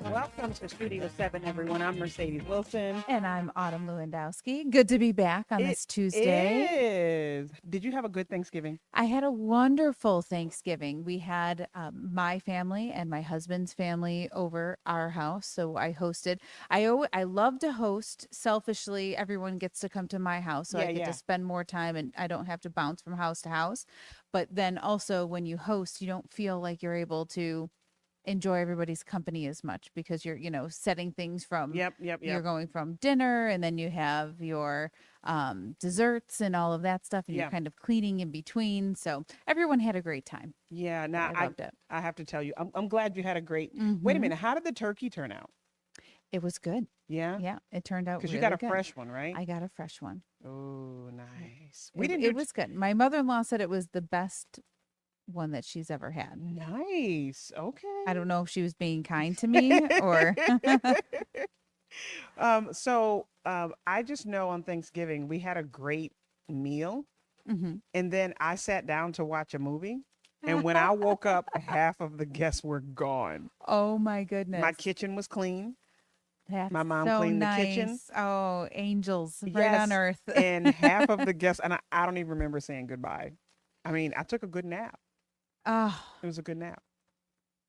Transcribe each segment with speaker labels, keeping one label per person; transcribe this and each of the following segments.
Speaker 1: Welcome to Studio 7, everyone. I'm Mercedes Wilson.
Speaker 2: And I'm Autumn Lewandowski. Good to be back on
Speaker 1: It
Speaker 2: this Tuesday.
Speaker 1: is. Did you have a good Thanksgiving?
Speaker 2: I had a wonderful Thanksgiving. We had my family and my husband's family over our house. So I hosted. I love to host. Selfishly, everyone gets to come to my house, so I get to spend more time, and I don't have to bounce from house to house. But then also, when you host, you don't feel like you're able to enjoy everybody's company as much because you're setting things from you're going from dinner, and then you have your desserts and all of that stuff, and you're kind of cleaning in between, so everyone had a great time.
Speaker 1: Yeah. Now
Speaker 2: I loved it.
Speaker 1: I have to tell you, I'm glad you had a great. Wait a minute. How did the turkey turn out?
Speaker 2: It was good.
Speaker 1: Yeah.
Speaker 2: It turned out
Speaker 1: Because
Speaker 2: really
Speaker 1: you got a
Speaker 2: good.
Speaker 1: fresh one, right?
Speaker 2: I got a fresh one.
Speaker 1: Oh, nice.
Speaker 2: It was good. My mother-in-law said it was the best one that she's ever had.
Speaker 1: Nice. Okay.
Speaker 2: I don't know if she was being kind to me or
Speaker 1: I just know on Thanksgiving we had a great meal, and then I sat down to watch a movie, and when I woke up, half of the guests were gone.
Speaker 2: Oh my goodness.
Speaker 1: My kitchen was clean.
Speaker 2: That's
Speaker 1: My mom
Speaker 2: so
Speaker 1: cleaned
Speaker 2: nice.
Speaker 1: the kitchen.
Speaker 2: Oh, angels right on earth.
Speaker 1: And half of the guests, and I don't even remember saying goodbye. I mean, I took a good nap.
Speaker 2: Oh,
Speaker 1: It was a good nap.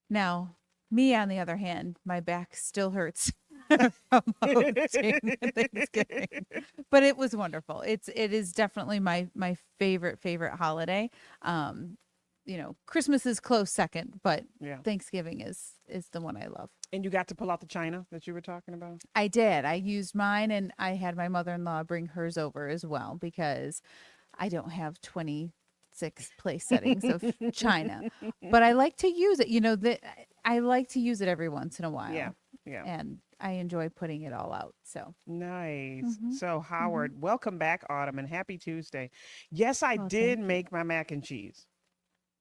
Speaker 2: now me on the other hand, my back still hurts from hosting Thanksgiving, but it was wonderful. It is definitely my favorite holiday. Christmas is close second, but Thanksgiving is the one I love.
Speaker 1: And you got to pull out the china that you were talking about?
Speaker 2: I did. I used mine, and I had my mother-in-law bring hers over as well because I don't have 26 place settings of china, but I like to use it. I like to use it every once in a while.
Speaker 1: Yeah.
Speaker 2: And I enjoy putting it all out. So
Speaker 1: Nice. So Howard, welcome back, Autumn, and happy Tuesday. Yes, I did make my mac and cheese.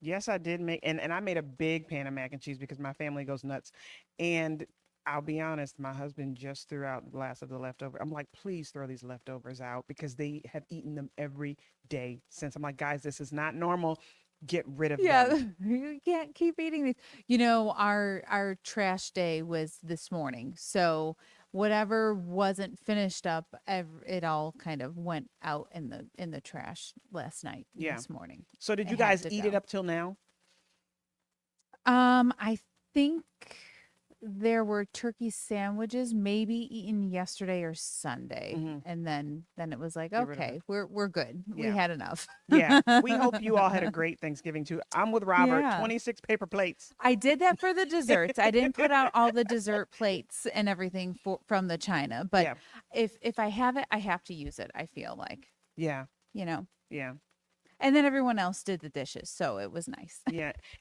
Speaker 1: Yes, I did make, and I made a big pan of mac and cheese because my family goes nuts. And I'll be honest, my husband just threw out the last of the leftover. I'm like, please throw these leftovers out because they have eaten them every day since. I'm like, guys, this is not normal. Get rid of them.
Speaker 2: you can't keep eating these. Our trash day was this morning. So whatever wasn't finished up, it all kind of went out in the trash last night. This morning.
Speaker 1: So did you guys eat it up till now?
Speaker 2: I think there were turkey sandwiches maybe eaten yesterday or Sunday, and then it was like, okay, we're good. We had enough.
Speaker 1: We hope you all had a great Thanksgiving too. I'm with Robert. 26 paper plates.
Speaker 2: I did that for the desserts. I didn't put out all the dessert plates and everything from the china, but if I have it, I have to use it. I feel like
Speaker 1: Yeah.
Speaker 2: And then everyone else did the dishes, so it was nice.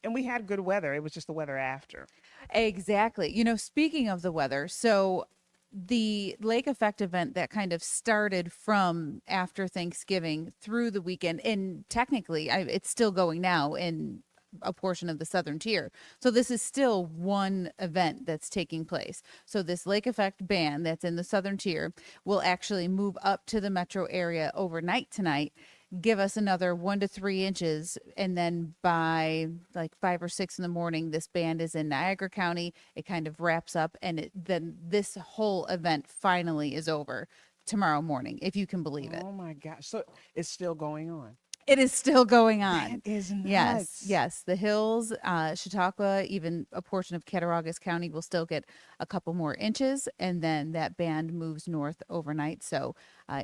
Speaker 1: And we had good weather. It was just the weather after.
Speaker 2: Exactly. Speaking of the weather, so the lake effect event that kind of started from after Thanksgiving through the weekend, and technically it's still going now in a portion of the southern tier. So this is still one event that's taking place. So this lake effect band that's in the southern tier will actually move up to the metro area overnight tonight, give us another 1 to 3 inches, and then by like 5 or 6 in the morning, this band is in Niagara County. It kind of wraps up, and then this whole event finally is over tomorrow morning, if you can believe it.
Speaker 1: Oh my gosh! So it's still going on.
Speaker 2: It is still going on.
Speaker 1: That is nuts.
Speaker 2: Yes. The hills, Chautauqua, even a portion of Cattaraugus County will still get a couple more inches, and then that band moves north overnight. So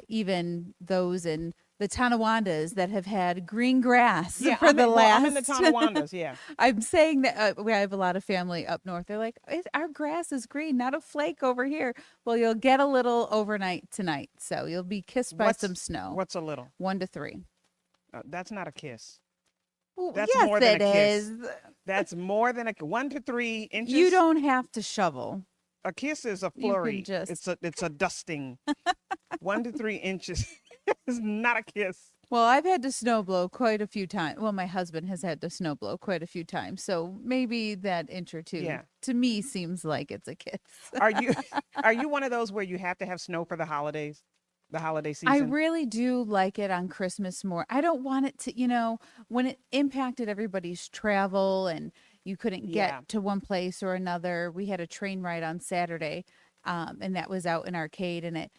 Speaker 2: even those in the Tonawandas that have had green grass for the last.
Speaker 1: I'm in the Tonawandas,
Speaker 2: I'm saying that we have a lot of family up north. They're like, our grass is green, not a flake over here. Well, you'll get a little overnight tonight, so you'll be kissed by some snow.
Speaker 1: What's a little?
Speaker 2: 1 to 3.
Speaker 1: That's not a kiss.
Speaker 2: Well,
Speaker 1: That's
Speaker 2: yes,
Speaker 1: more than a kiss.
Speaker 2: is.
Speaker 1: That's more than 1 to 3 inches.
Speaker 2: You don't have to shovel.
Speaker 1: A kiss is a flurry.
Speaker 2: Just...
Speaker 1: It's a dusting. 1 to 3 inches is not a kiss.
Speaker 2: Well, I've had to snow blow quite a few times. Well, my husband has had to snow blow quite a few times. So maybe that inch or two to me seems like it's a kiss.
Speaker 1: Are you one of those where you have to have snow for the holidays? the holiday
Speaker 2: I
Speaker 1: season?
Speaker 2: really do like it on Christmas more. I don't want it to, when it impacted everybody's travel and you couldn't get
Speaker 1: Yeah.
Speaker 2: to one place or another. We had a train ride on Saturday, and that was out in Arcade, and it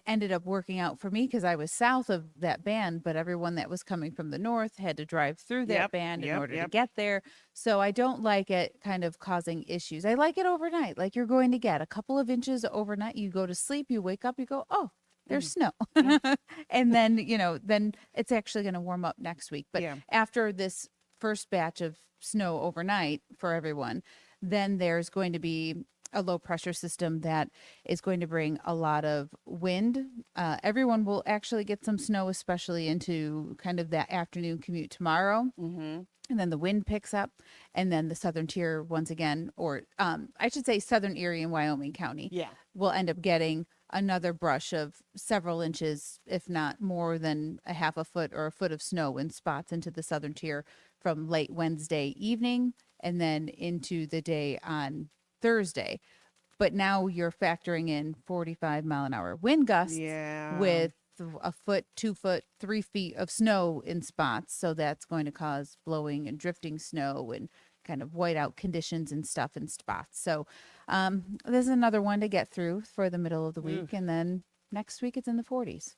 Speaker 2: ended up working out for me because I was south of that band, but everyone that was coming from the north had to drive through that
Speaker 1: Yep.
Speaker 2: band in
Speaker 1: Yep.
Speaker 2: order to
Speaker 1: Yep.
Speaker 2: get there. So I don't like it kind of causing issues. I like it overnight, like you're going to get a couple of inches overnight. You go to sleep, you wake up, you go, oh, there's
Speaker 1: Mm,
Speaker 2: snow.
Speaker 1: mm,
Speaker 2: And then, then it's actually going to warm up next week. But
Speaker 1: yeah.
Speaker 2: after this first batch of snow overnight for everyone, then there's going to be a low pressure system that is going to bring a lot of wind. Everyone will actually get some snow, especially into kind of that afternoon commute tomorrow.
Speaker 1: Mm-hmm.
Speaker 2: And then the wind picks up, and then the southern tier once again, or I should say southern Erie and Wyoming County,
Speaker 1: Yeah.
Speaker 2: will end up getting another brush of several inches, if not more than a half a foot or a foot of snow in spots into the southern tier from late Wednesday evening and then into the day on Thursday. But now you're factoring in 45-mile-an-hour wind gusts
Speaker 1: Yeah.
Speaker 2: with a foot, 2 foot, 3 feet of snow in spots. So that's going to cause blowing and drifting snow and kind of whiteout conditions and stuff in spots. So there's another one to get through for the middle of the week.
Speaker 1: Oof.
Speaker 2: And then next week it's in the 40s.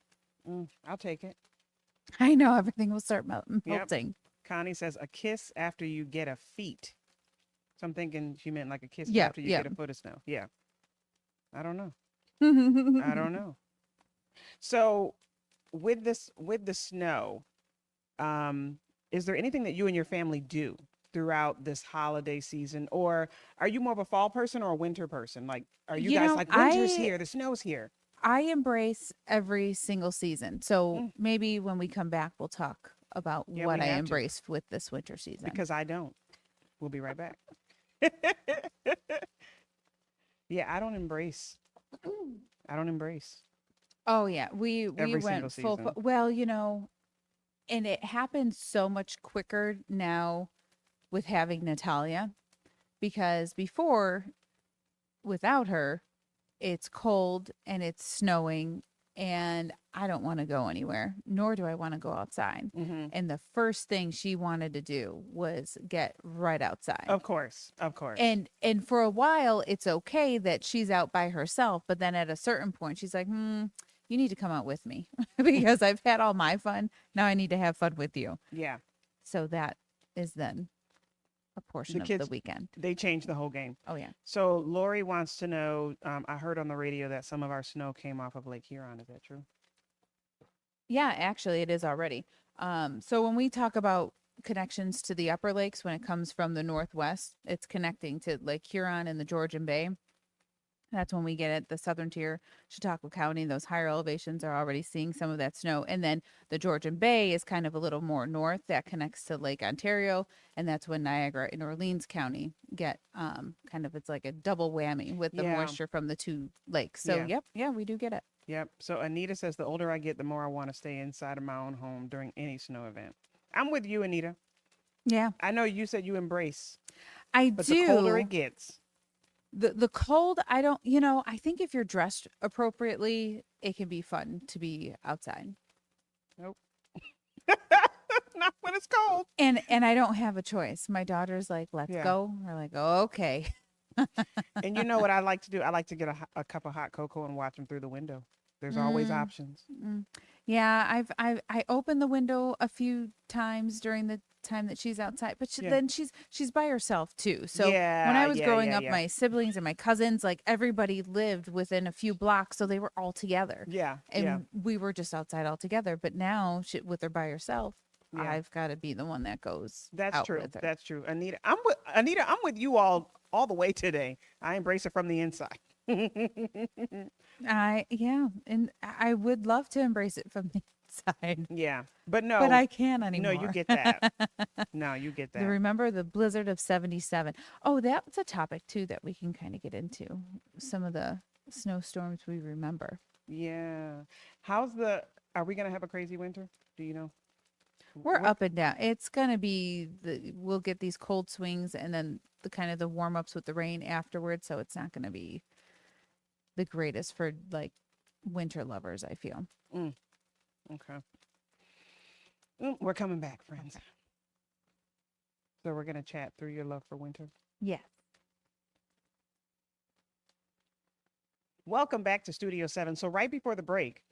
Speaker 1: I'll take it.
Speaker 2: I know everything will start
Speaker 1: Yep.
Speaker 2: melting.
Speaker 1: Connie says a kiss after you get a feet. So I'm thinking she meant like a kiss
Speaker 2: Yeah,
Speaker 1: after you
Speaker 2: yeah.
Speaker 1: get a foot of snow. Yeah. I don't know. I don't know. So with the snow, um, is there anything that you and your family do throughout this holiday season? Or are you more of a fall person or a winter person? Like, are you
Speaker 2: you
Speaker 1: guys
Speaker 2: know,
Speaker 1: like winter's
Speaker 2: I
Speaker 1: here, the snow's here?
Speaker 2: I embrace every single season. So
Speaker 1: Mm,
Speaker 2: maybe when we come back, we'll talk about
Speaker 1: yeah,
Speaker 2: what
Speaker 1: we
Speaker 2: I
Speaker 1: have to
Speaker 2: embrace with this winter season.
Speaker 1: because I don't. We'll be right back. Yeah, I don't embrace. I don't embrace
Speaker 2: Oh yeah, we
Speaker 1: every single
Speaker 2: went full.
Speaker 1: season.
Speaker 2: Well, and it happens so much quicker now with having Natalia because before, without her, it's cold and it's snowing and I don't want to go anywhere, nor do I want to go outside.
Speaker 1: Hmm.
Speaker 2: And the first thing she wanted to do was get right outside.
Speaker 1: Of course, of course.
Speaker 2: And for a while it's okay that she's out by herself, but then at a certain point she's like, you need to come out with me because I've had all my fun. Now I need to have fun with you.
Speaker 1: Yeah,
Speaker 2: So that is then a
Speaker 1: the
Speaker 2: portion of the
Speaker 1: kids
Speaker 2: weekend.
Speaker 1: they changed the whole game.
Speaker 2: Oh yeah.
Speaker 1: So Lori wants to know. I heard on the radio that some of our snow came off of Lake Huron. Is that true?
Speaker 2: Yeah, actually, it is already. So when we talk about connections to the upper lakes, when it comes from the northwest, it's connecting to Lake Huron and the Georgian Bay. That's when we get it. The southern tier, Chautauqua County, those higher elevations are already seeing some of that snow. And then the Georgian Bay is kind of a little more north that connects to Lake Ontario. And that's when Niagara and Orleans County get kind of, it's like a double whammy with the
Speaker 1: Yeah,
Speaker 2: moisture from the two lakes. So,
Speaker 1: yeah,
Speaker 2: yep, yeah, we do get it.
Speaker 1: yep. So Anita says the older I get, the more I want to stay inside of my own home during any snow event. I'm with you, Anita.
Speaker 2: Yeah,
Speaker 1: I know you said you embrace,
Speaker 2: I
Speaker 1: but the colder
Speaker 2: do.
Speaker 1: it gets,
Speaker 2: The cold, I don't, I think if you're dressed appropriately, it can be fun to be outside.
Speaker 1: nope. Not when it's cold.
Speaker 2: And I don't have a choice. My daughter's like, "Let's
Speaker 1: Yeah.
Speaker 2: go." We're like, "Okay."
Speaker 1: And you know what I like to do? I like to get a cup of hot cocoa and watch them through the window. There's always
Speaker 2: Mm,
Speaker 1: options.
Speaker 2: mm. Yeah, I opened the window a few times during the time that she's outside, but
Speaker 1: Yeah.
Speaker 2: then she's by herself too. So when
Speaker 1: Yeah,
Speaker 2: I was
Speaker 1: yeah,
Speaker 2: growing
Speaker 1: yeah,
Speaker 2: up,
Speaker 1: yeah.
Speaker 2: my siblings and my cousins, like everybody lived within a few blocks, so they were all together.
Speaker 1: Yeah, yeah,
Speaker 2: And we were just outside all together. But now, with her by herself,
Speaker 1: yeah.
Speaker 2: I've got to be the one that goes
Speaker 1: That's
Speaker 2: out
Speaker 1: true.
Speaker 2: with her.
Speaker 1: That's true. Anita, I'm with you all the way today. I embrace it from the inside.
Speaker 2: Yeah, and I would love to embrace it from the inside,
Speaker 1: Yeah. But
Speaker 2: but
Speaker 1: no,
Speaker 2: I can't
Speaker 1: no, you
Speaker 2: anymore.
Speaker 1: get that. No, you get that.
Speaker 2: Remember the blizzard of 77? Oh, that's a topic too that we can kind of get into. Some of the snowstorms we remember.
Speaker 1: Yeah. Are we gonna have a crazy winter? Do you know?
Speaker 2: We're
Speaker 1: What?
Speaker 2: up and down. It's gonna be we'll get these cold swings and then the kind of the warm ups with the rain afterwards. So it's not gonna be the greatest for like winter lovers, I feel.
Speaker 1: Mm, okay. We're coming back, friends.
Speaker 2: Okay.
Speaker 1: So we're gonna chat through your love for winter.
Speaker 2: Yes.
Speaker 1: Welcome back to Studio 7. So right before the break,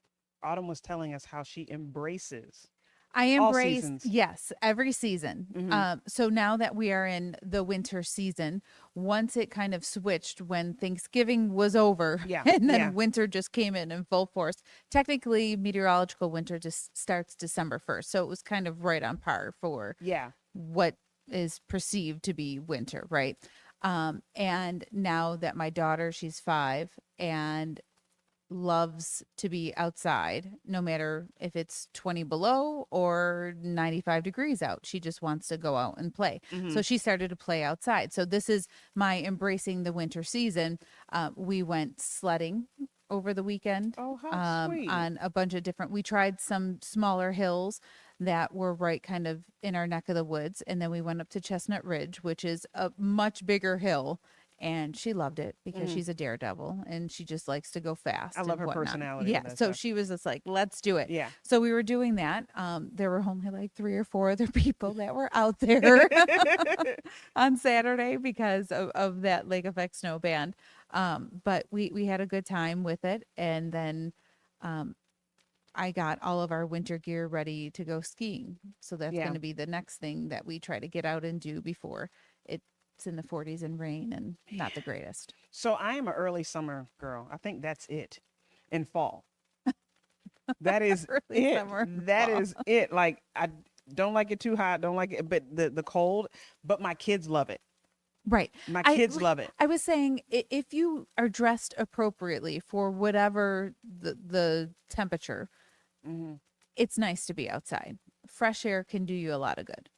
Speaker 1: Autumn was telling us how she embraces
Speaker 2: I
Speaker 1: all
Speaker 2: embrace,
Speaker 1: seasons.
Speaker 2: yes, every season.
Speaker 1: Mm-hmm.
Speaker 2: So now that we are in the winter season, once it kind of switched when Thanksgiving was over
Speaker 1: Yeah,
Speaker 2: and
Speaker 1: yeah,
Speaker 2: then winter just came in full force. Technically, meteorological winter just starts December 1st. So it was kind of right on par for
Speaker 1: yeah,
Speaker 2: what is perceived to be winter, right? And now that my daughter, she's 5, and loves to be outside no matter if it's 20 below or 95 degrees out. She just wants to go out and play.
Speaker 1: mm-hmm.
Speaker 2: So she started to play outside. So this is my embracing the winter season. We went sledding over the weekend,
Speaker 1: Oh, how sweet.
Speaker 2: on a bunch of different, we tried some smaller hills that were right kind of in our neck of the woods. And then we went up to Chestnut Ridge, which is a much bigger hill, and she loved it because
Speaker 1: Mm-hmm.
Speaker 2: she's a daredevil and she just likes to go fast
Speaker 1: I love
Speaker 2: and
Speaker 1: her
Speaker 2: whatnot.
Speaker 1: personality
Speaker 2: Yeah,
Speaker 1: with that
Speaker 2: so
Speaker 1: stuff.
Speaker 2: she was just like, let's do it.
Speaker 1: Yeah.
Speaker 2: So we were doing that. There were only like 3 or 4 other people that were out there on Saturday because of that lake effect snow band. But we had a good time with it. And then I got all of our winter gear ready to go skiing. So that's
Speaker 1: Yeah.
Speaker 2: going to be the next thing that we try to get out and do before it's in the 40s and rain and not the greatest.
Speaker 1: So I am an early summer girl. I think that's it. In fall. That is
Speaker 2: Early
Speaker 1: it.
Speaker 2: summer and
Speaker 1: That
Speaker 2: fall.
Speaker 1: is it. Like I don't like it too hot, don't like it but the cold, but my kids love it.
Speaker 2: Right.
Speaker 1: My
Speaker 2: I
Speaker 1: kids love it.
Speaker 2: I was saying if you are dressed appropriately for whatever the temperature,
Speaker 1: Hmm.
Speaker 2: it's nice to be outside. Fresh air can do you a lot of good.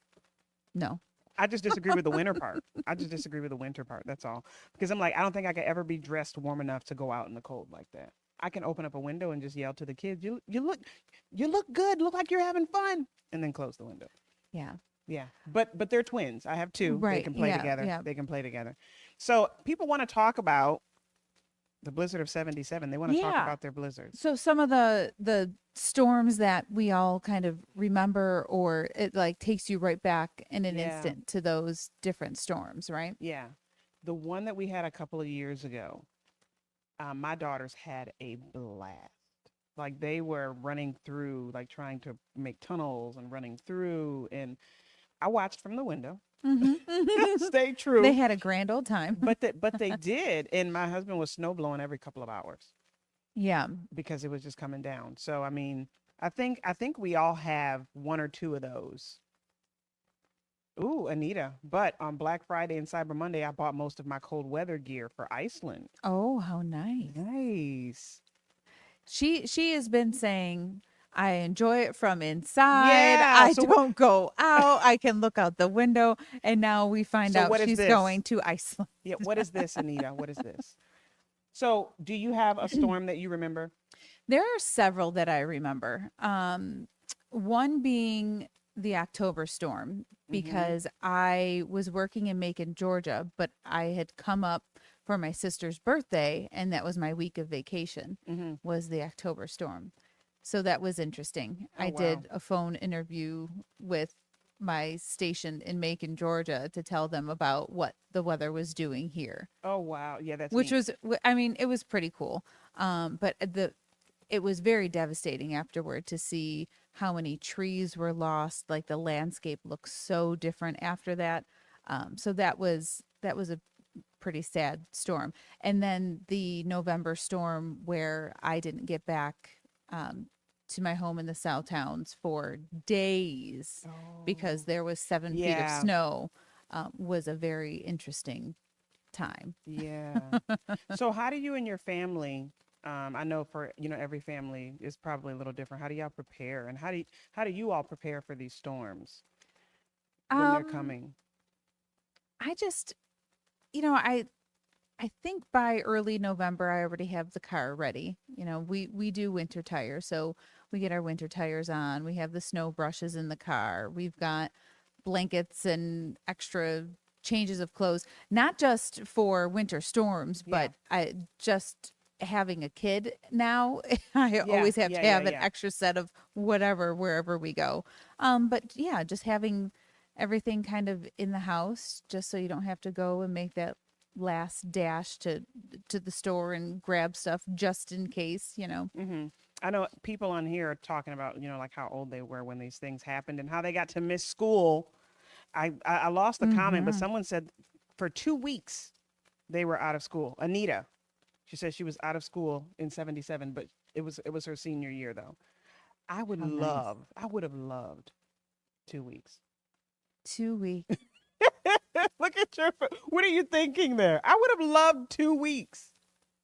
Speaker 2: No.
Speaker 1: I just disagree with the winter part. I just disagree with the winter part. That's all. Because I'm like, I don't think I could ever be dressed warm enough to go out in the cold like that. I can open up a window and just yell to the kids, you look good, look like you're having fun," and then close the window.
Speaker 2: Yeah.
Speaker 1: Yeah, but they're twins. I have two. They
Speaker 2: Right.
Speaker 1: can play
Speaker 2: Yeah.
Speaker 1: together.
Speaker 2: Yeah.
Speaker 1: They can play together. So people want to talk about the blizzard of '77. They want to talk
Speaker 2: Yeah.
Speaker 1: about their blizzards.
Speaker 2: So some of the storms that we all kind of remember, or it like takes you right back in an
Speaker 1: Yeah,
Speaker 2: instant to those different storms, right?
Speaker 1: yeah. The one that we had a couple of years ago, my daughters had a blast. Like they were running through, like trying to make tunnels and running through, and I watched from the window.
Speaker 2: Hmm.
Speaker 1: Stay
Speaker 2: They
Speaker 1: true.
Speaker 2: had a grand old time.
Speaker 1: But they did, and my husband was snow blowing every couple of hours
Speaker 2: Yeah.
Speaker 1: because it was just coming down. So I mean, I think we all have one or two of those. Ooh, Anita. But on Black Friday and Cyber Monday, I bought most of my cold weather gear for Iceland.
Speaker 2: Oh, how nice.
Speaker 1: Nice.
Speaker 2: She has been saying, I enjoy it from inside.
Speaker 1: Yeah.
Speaker 2: I don't go out. I can look out the window. And now we find
Speaker 1: So
Speaker 2: out
Speaker 1: what is
Speaker 2: she's
Speaker 1: this?
Speaker 2: going to Iceland.
Speaker 1: Yeah, what is this, Anita? What is this? So, do you have a storm that you remember?
Speaker 2: There are several that I remember. One being the October storm,
Speaker 1: Mm-hmm.
Speaker 2: because I was working in Macon, Georgia, but I had come up for my sister's birthday, and that was my week of vacation,
Speaker 1: Mm-hmm.
Speaker 2: was the October storm. So that was interesting.
Speaker 1: Oh
Speaker 2: I
Speaker 1: wow.
Speaker 2: did a phone interview with my station in Macon, Georgia, to tell them about what the weather was doing here,
Speaker 1: Oh wow. Yeah, that's
Speaker 2: which
Speaker 1: neat.
Speaker 2: was, I mean, it was pretty cool. But it was very devastating afterward to see how many trees were lost. Like the landscape looks so different after that. So that was a pretty sad storm. And then the November storm where I didn't get back to my home in the South Towns for days because
Speaker 1: Oh.
Speaker 2: there was 7 feet of
Speaker 1: Yeah.
Speaker 2: snow, was a very interesting time.
Speaker 1: Yeah. So, how do you and your family? I know for every family is probably a little different. How do y'all prepare, and how do you all prepare for these storms when they're
Speaker 2: Um,
Speaker 1: coming?
Speaker 2: I just, I think by early November I already have the car ready. We do winter tires, so we get our winter tires on. We have the snow brushes in the car. We've got blankets and extra changes of clothes, not just for winter storms,
Speaker 1: Yeah.
Speaker 2: but I just having a kid now, I
Speaker 1: Yeah,
Speaker 2: always have
Speaker 1: yeah,
Speaker 2: to
Speaker 1: yeah,
Speaker 2: have an
Speaker 1: yeah.
Speaker 2: extra set of whatever wherever we go. But yeah, just having everything kind of in the house just so you don't have to go and make that last dash to the store and grab stuff just in case, you know.
Speaker 1: Hmm. I know people on here are talking about, like how old they were when these things happened and how they got to miss school. I lost the comment, but
Speaker 2: Mhm.
Speaker 1: someone said for 2 weeks they were out of school. Anita, she said she was out of school in '77, but it was her senior year though.
Speaker 2: How nice.
Speaker 1: I would have loved 2 weeks.
Speaker 2: 2 weeks.
Speaker 1: Look at what are you thinking there? I would have loved 2 weeks.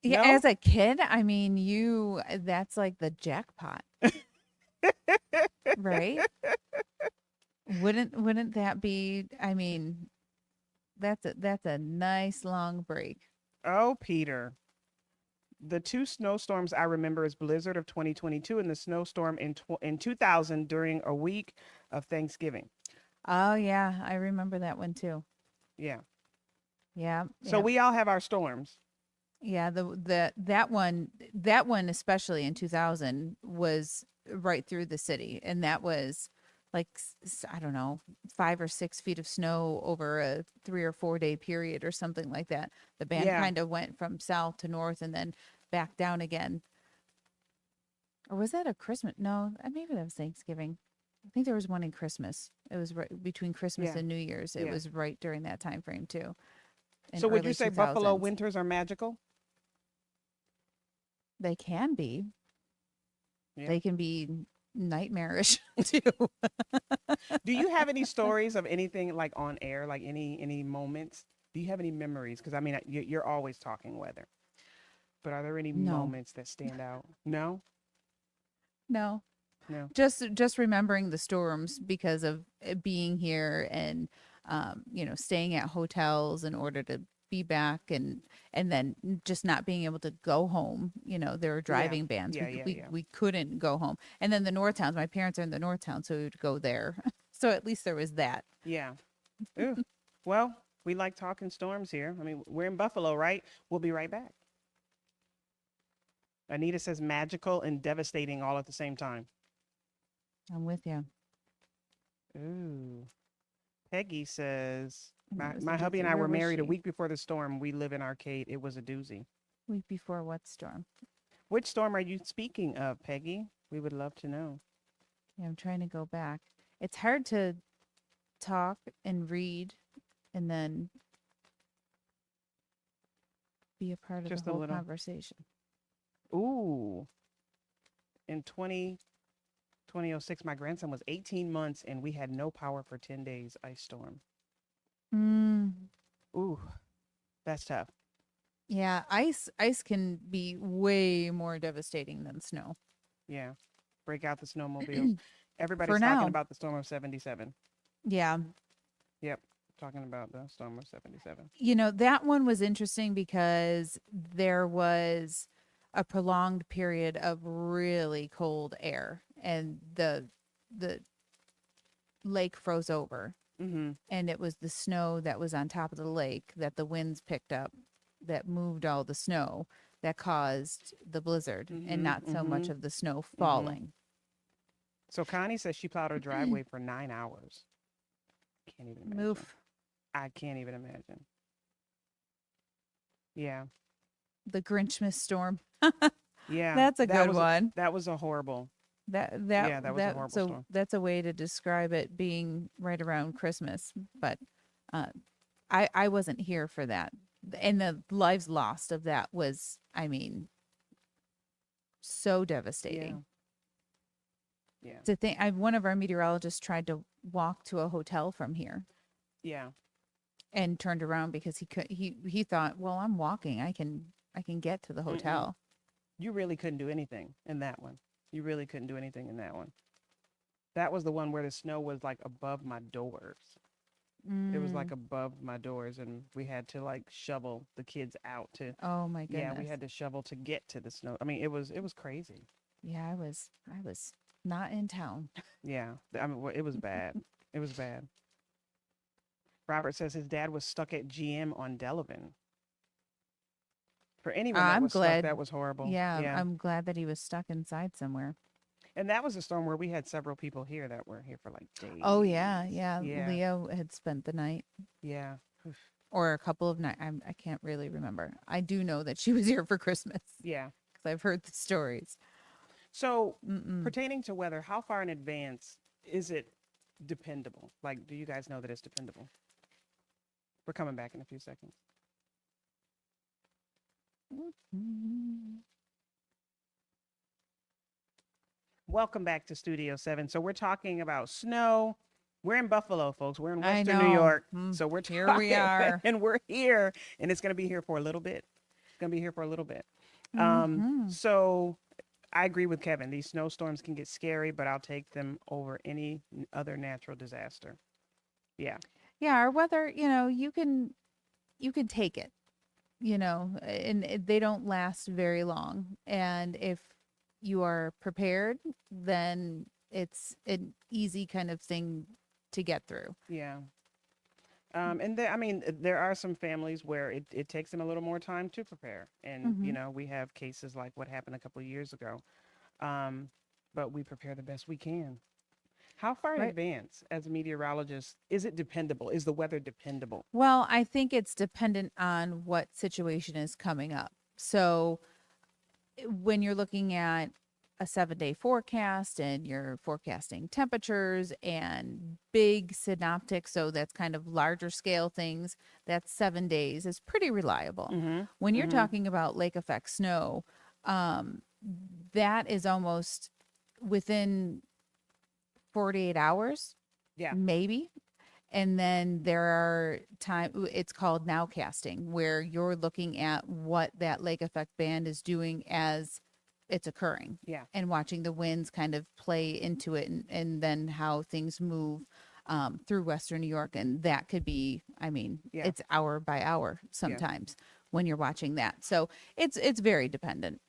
Speaker 2: Yeah,
Speaker 1: No?
Speaker 2: as a kid, I mean, that's like the jackpot, right? Wouldn't that be, I mean, that's a nice long break.
Speaker 1: Oh, Peter. The two snowstorms I remember is blizzard of 2022 and the snowstorm in 2000 during a week of Thanksgiving.
Speaker 2: Oh yeah, I remember that one too.
Speaker 1: Yeah.
Speaker 2: Yeah,
Speaker 1: So
Speaker 2: yeah.
Speaker 1: we all have our storms.
Speaker 2: Yeah, that one especially in 2000 was right through the city, and that was like I don't know, 5 or 6 feet of snow over a 3 or 4 day period or something like that. The band
Speaker 1: Yeah.
Speaker 2: kind of went from south to north and then back down again. Or was that a Christmas? No, maybe that was Thanksgiving. I think there was one in Christmas. It was right between Christmas
Speaker 1: Yeah.
Speaker 2: and New Year's. It
Speaker 1: Yeah.
Speaker 2: was right during that time frame too, in
Speaker 1: So would you
Speaker 2: early
Speaker 1: say Buffalo
Speaker 2: 2000s.
Speaker 1: winters are magical?
Speaker 2: They can be.
Speaker 1: Yeah.
Speaker 2: They can be nightmarish too.
Speaker 1: Do you have any stories of anything like on air, like any moments? Do you have any memories? Because I mean, you're always talking weather, but are there any
Speaker 2: No,
Speaker 1: moments that stand out? No,
Speaker 2: no.
Speaker 1: no.
Speaker 2: Just remembering the storms because of it being here and staying at hotels in order to be back and then just not being able to go home. There were
Speaker 1: Yeah,
Speaker 2: driving bans.
Speaker 1: yeah,
Speaker 2: We
Speaker 1: yeah,
Speaker 2: we
Speaker 1: yeah,
Speaker 2: we couldn't go home. And then the North Towns, my parents are in the North Town, so we would go there. So at least there was that.
Speaker 1: yeah. Ooh. Well, we like talking storms here. I mean, we're in Buffalo, right? We'll be right back. Anita says magical and devastating all at the same time.
Speaker 2: I'm with you.
Speaker 1: Ooh. Peggy says,
Speaker 2: And it
Speaker 1: my,
Speaker 2: was a
Speaker 1: my hubby and
Speaker 2: doozy.
Speaker 1: I
Speaker 2: Where
Speaker 1: were
Speaker 2: was
Speaker 1: married a
Speaker 2: she?
Speaker 1: week before the storm. We live in Arcade. It was a doozy.
Speaker 2: Week before what storm?
Speaker 1: Which storm are you speaking of, Peggy? We would love to know.
Speaker 2: Yeah, I'm trying to go back. It's hard to talk and read and then be a part of the
Speaker 1: Just a
Speaker 2: whole
Speaker 1: little.
Speaker 2: conversation.
Speaker 1: Ooh. In 2006, my grandson was 18 months and we had no power for 10 days. Ice storm.
Speaker 2: Mm,
Speaker 1: Ooh, that's tough.
Speaker 2: yeah, ice can be way more devastating than snow.
Speaker 1: Yeah. Break out the snowmobiles.
Speaker 2: For
Speaker 1: Everybody's talking
Speaker 2: now.
Speaker 1: about the storm of 77.
Speaker 2: Yeah.
Speaker 1: Yep. Talking about the storm of 77.
Speaker 2: That one was interesting because there was a prolonged period of really cold air and the lake froze over.
Speaker 1: Mm-hmm.
Speaker 2: And it was the snow that was on top of the lake that the winds picked up that moved all the snow that caused the blizzard and
Speaker 1: Mm-hmm.
Speaker 2: not so much
Speaker 1: Mm-hmm.
Speaker 2: of the snow
Speaker 1: Mm-hmm.
Speaker 2: falling.
Speaker 1: So Connie says she plowed her driveway for 9 hours. Can't even imagine.
Speaker 2: Moof.
Speaker 1: I can't even imagine. Yeah.
Speaker 2: The Grinchmas storm.
Speaker 1: Yeah.
Speaker 2: That's a good one.
Speaker 1: That was a horrible.
Speaker 2: That that
Speaker 1: Yeah, that was a
Speaker 2: that
Speaker 1: horrible
Speaker 2: so
Speaker 1: storm.
Speaker 2: that's a way to describe it being right around Christmas. But uh, I wasn't here for that, and the lives lost of that was, I mean, so
Speaker 1: Yeah.
Speaker 2: devastating.
Speaker 1: Yeah.
Speaker 2: To think, one of our meteorologists tried to walk to a hotel from here
Speaker 1: Yeah.
Speaker 2: and turned around because he thought, well, I'm walking, I can get to the
Speaker 1: Mm-mm.
Speaker 2: hotel.
Speaker 1: You really couldn't do anything in that one. You really couldn't do anything in that one. That was the one where the snow was like above my doors. It was like
Speaker 2: Mm,
Speaker 1: above my doors, and we had to like shovel the kids out to.
Speaker 2: oh my
Speaker 1: Yeah, we
Speaker 2: goodness.
Speaker 1: had to shovel to get to the snow. I mean, it was crazy.
Speaker 2: Yeah, I was not in town.
Speaker 1: Yeah, I mean, it was bad. It was bad. Robert says his dad was stuck at GM on Delavan. For anyone that
Speaker 2: I'm
Speaker 1: was stuck,
Speaker 2: glad.
Speaker 1: that was horrible.
Speaker 2: Yeah,
Speaker 1: Yeah.
Speaker 2: I'm glad that he was stuck inside somewhere.
Speaker 1: And that was a storm where we had several people here that were here for like
Speaker 2: Oh yeah,
Speaker 1: days.
Speaker 2: yeah.
Speaker 1: Yeah.
Speaker 2: Leo had spent the night
Speaker 1: Yeah.
Speaker 2: or a couple of nights. I can't really remember. I do know that she was here for Christmas
Speaker 1: Yeah.
Speaker 2: because I've heard the stories.
Speaker 1: So,
Speaker 2: Mm-mm.
Speaker 1: pertaining to weather, how far in advance is it dependable? Like, do you guys know that it's dependable? We're coming back in a few seconds.
Speaker 2: Mm-mm.
Speaker 1: Welcome back to Studio 7. So, we're talking about snow. We're in Buffalo, folks. We're in
Speaker 2: I
Speaker 1: Western New
Speaker 2: know.
Speaker 1: York. So, we're
Speaker 2: Here we
Speaker 1: talking,
Speaker 2: are.
Speaker 1: and we're here, and it's going to be here for a little bit. It's going to be here for a little bit.
Speaker 2: Mm-hmm.
Speaker 1: So, I agree with Kevin. These snowstorms can get scary, but I'll take them over any other natural disaster. Yeah.
Speaker 2: Yeah, our weather, you can take it, and they don't last very long. And if you are prepared, then it's an easy kind of thing to get through.
Speaker 1: Yeah. And there, I mean, there are some families where it takes them a little more time to prepare. And,
Speaker 2: Mm-hmm.
Speaker 1: we have cases like what happened a couple of years ago. Um, but we prepare the best we can. How far in
Speaker 2: Right.
Speaker 1: advance, as a meteorologist, is it dependable? Is the weather dependable?
Speaker 2: Well, I think it's dependent on what situation is coming up. So when you're looking at a 7-day forecast and you're forecasting temperatures and big synoptic, so that's kind of larger scale things, that's 7 days is pretty reliable.
Speaker 1: Mm-hmm.
Speaker 2: When you're
Speaker 1: Mm-hmm.
Speaker 2: talking about lake effect snow, um, that is almost within 48 hours,
Speaker 1: Yeah.
Speaker 2: maybe. And then there are it's called nowcasting, where you're looking at what that lake effect band is doing as it's occurring
Speaker 1: Yeah.
Speaker 2: and watching the winds kind of play into it, and then how things move through Western New York. And that could be, I mean,
Speaker 1: Yeah.
Speaker 2: it's hour by hour
Speaker 1: Yeah.
Speaker 2: sometimes when you're watching that. So it's very dependent.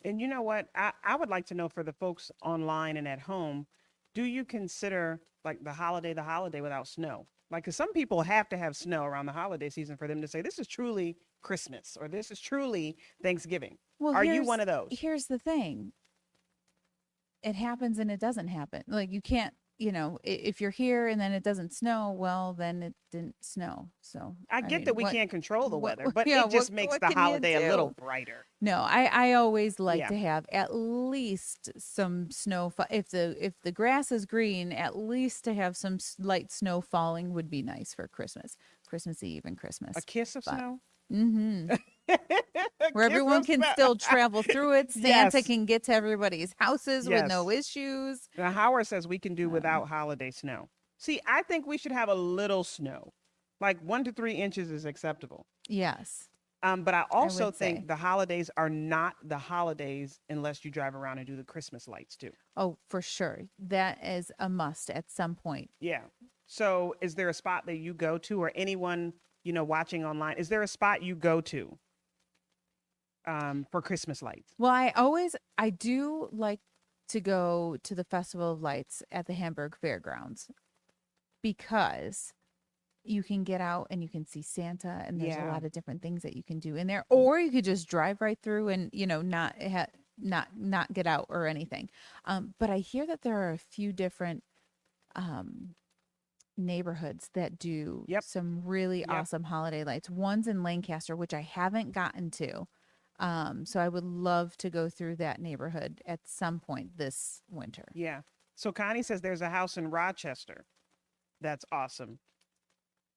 Speaker 1: And you know what? I would like to know for the folks online and at home, do you consider like the holiday without snow? Like, 'cause some people have to have snow around the holiday season for them to say this is truly Christmas or this is truly Thanksgiving.
Speaker 2: Well,
Speaker 1: Are you one of those?
Speaker 2: here's the thing. It happens and it doesn't happen. Like you can't, if you're here and then it doesn't snow, well, then it didn't snow. So,
Speaker 1: I
Speaker 2: I
Speaker 1: get
Speaker 2: mean,
Speaker 1: that we can't control the
Speaker 2: what,
Speaker 1: weather, but
Speaker 2: yeah,
Speaker 1: it
Speaker 2: what,
Speaker 1: just makes
Speaker 2: what
Speaker 1: the
Speaker 2: can you
Speaker 1: holiday a little
Speaker 2: do?
Speaker 1: brighter.
Speaker 2: No, I always like
Speaker 1: Yeah.
Speaker 2: to have at least some snow. If the grass is green, at least to have some light snow falling would be nice for Christmas Eve and
Speaker 1: A
Speaker 2: Christmas.
Speaker 1: kiss of
Speaker 2: But
Speaker 1: snow?
Speaker 2: mm-hmm.
Speaker 1: A
Speaker 2: Where
Speaker 1: kiss
Speaker 2: everyone
Speaker 1: of
Speaker 2: can
Speaker 1: snow.
Speaker 2: still travel through it. Santa
Speaker 1: Yes.
Speaker 2: can get to everybody's houses with no
Speaker 1: Yes.
Speaker 2: issues.
Speaker 1: Now, Howard says we can do
Speaker 2: Um,
Speaker 1: without holiday snow. See, I think we should have a little snow. Like 1 to 3 inches is acceptable.
Speaker 2: yes,
Speaker 1: But I
Speaker 2: I
Speaker 1: also
Speaker 2: would say.
Speaker 1: think the holidays are not the holidays unless you drive around and do the Christmas lights too.
Speaker 2: Oh, for sure. That is a must at some point.
Speaker 1: Yeah. So is there a spot that you go to or anyone, watching online? Is there a spot you go to for Christmas lights?
Speaker 2: Well, I do like to go to the Festival of Lights at the Hamburg Fairgrounds because you can get out and you can see Santa, and there's a
Speaker 1: Yeah.
Speaker 2: lot of different things that you can do in there, or you could just drive right through and not get out or anything. But I hear that there are a few different um neighborhoods that do
Speaker 1: Yep.
Speaker 2: some really
Speaker 1: Yep.
Speaker 2: awesome holiday lights. One's in Lancaster, which I haven't gotten to. So I would love to go through that neighborhood at some point this winter.
Speaker 1: Yeah. So Connie says there's a house in Rochester. That's awesome.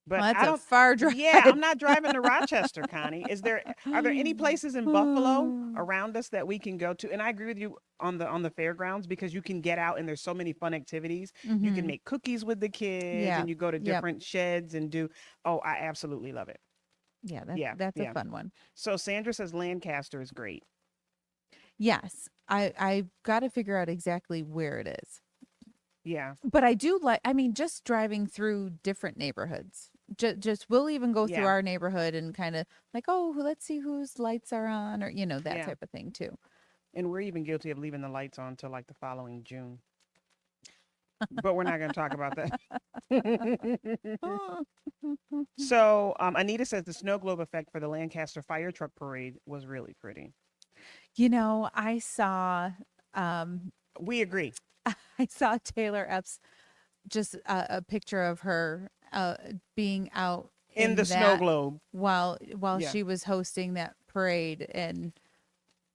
Speaker 2: Well,
Speaker 1: But
Speaker 2: that's
Speaker 1: I
Speaker 2: a
Speaker 1: don't.
Speaker 2: far drive.
Speaker 1: Yeah, I'm not driving to Rochester, Connie. Are there any places in Buffalo around us that we can go to? And I agree with you on the fairgrounds because you can get out and there's so many fun activities. You can
Speaker 2: Mm-hmm.
Speaker 1: make cookies with the kids
Speaker 2: Yeah.
Speaker 1: and you go to
Speaker 2: Yep.
Speaker 1: different sheds and do. Oh, I absolutely love it.
Speaker 2: Yeah,
Speaker 1: Yeah,
Speaker 2: that's a
Speaker 1: yeah.
Speaker 2: fun one.
Speaker 1: So Sandra says Lancaster is great.
Speaker 2: Yes. I got to figure out exactly where it is.
Speaker 1: Yeah,
Speaker 2: But I do like, I mean, just driving through different neighborhoods. Just we'll even go through
Speaker 1: yeah,
Speaker 2: our neighborhood and kind of like, oh, let's see whose lights are on, or that
Speaker 1: yeah.
Speaker 2: type of thing too.
Speaker 1: And we're even guilty of leaving the lights on till like the following June. but we're not going to talk about that. So Anita says the snow globe effect for the Lancaster fire truck parade was really pretty.
Speaker 2: I saw
Speaker 1: We agree.
Speaker 2: I saw Taylor Epps, just a picture of her being out
Speaker 1: In the
Speaker 2: in
Speaker 1: snow
Speaker 2: that
Speaker 1: globe.
Speaker 2: while
Speaker 1: Yeah.
Speaker 2: she was hosting that parade, and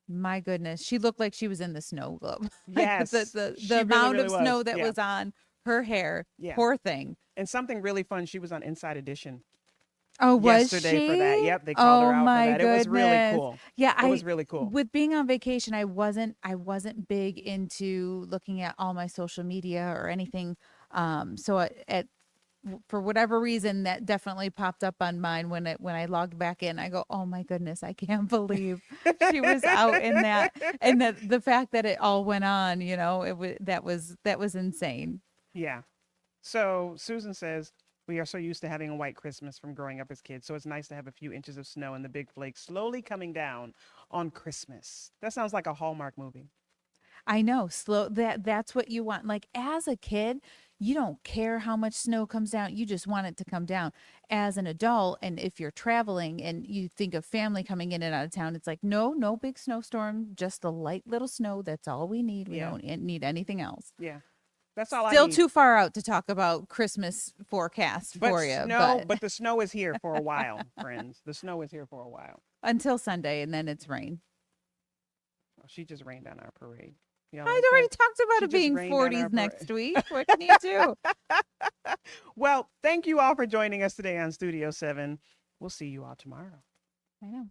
Speaker 2: my goodness, she looked like she was in the snow globe. Like
Speaker 1: Yes.
Speaker 2: the
Speaker 1: She really,
Speaker 2: amount
Speaker 1: really
Speaker 2: of snow
Speaker 1: was.
Speaker 2: that
Speaker 1: Yeah.
Speaker 2: was on her hair,
Speaker 1: Yeah.
Speaker 2: poor thing.
Speaker 1: And something really fun. She was on Inside Edition
Speaker 2: Oh, was
Speaker 1: yesterday for that.
Speaker 2: she?
Speaker 1: Yep. They called her
Speaker 2: Oh
Speaker 1: out for
Speaker 2: my
Speaker 1: that. It was really
Speaker 2: goodness.
Speaker 1: cool.
Speaker 2: Yeah,
Speaker 1: It was really cool.
Speaker 2: with being on vacation, I wasn't big into looking at all my social media or anything. For whatever reason, that definitely popped up on mine when I logged back in. I go, "Oh my goodness, I can't believe she was out in that." And the fact that it all went on, that was insane.
Speaker 1: Yeah. So Susan says, we are so used to having a white Christmas from growing up as kids. So it's nice to have a few inches of snow and the big flakes slowly coming down on Christmas. That sounds like a Hallmark movie.
Speaker 2: I know, that's what you want. Like as a kid, you don't care how much snow comes down. You just want it to come down. As an adult, and if you're traveling and you think of family coming in and out of town, it's like, no, no big snowstorm, just a light little snow. That's all we need. We
Speaker 1: Yeah.
Speaker 2: don't need anything else.
Speaker 1: Yeah. That's all I
Speaker 2: Still
Speaker 1: need.
Speaker 2: too far out to talk about Christmas forecast for you,
Speaker 1: But the snow is here for a while, friends. The snow is here for a while.
Speaker 2: until Sunday, and then it's rain.
Speaker 1: Oh, she just rained on our parade. Y'all
Speaker 2: I'd
Speaker 1: like
Speaker 2: already
Speaker 1: that?
Speaker 2: talked about
Speaker 1: She
Speaker 2: it
Speaker 1: just
Speaker 2: being
Speaker 1: rained on our
Speaker 2: 40s
Speaker 1: parade.
Speaker 2: next week. What can you do?
Speaker 1: Well, thank you all for joining us today on Studio 7. We'll see you all tomorrow.
Speaker 2: I know.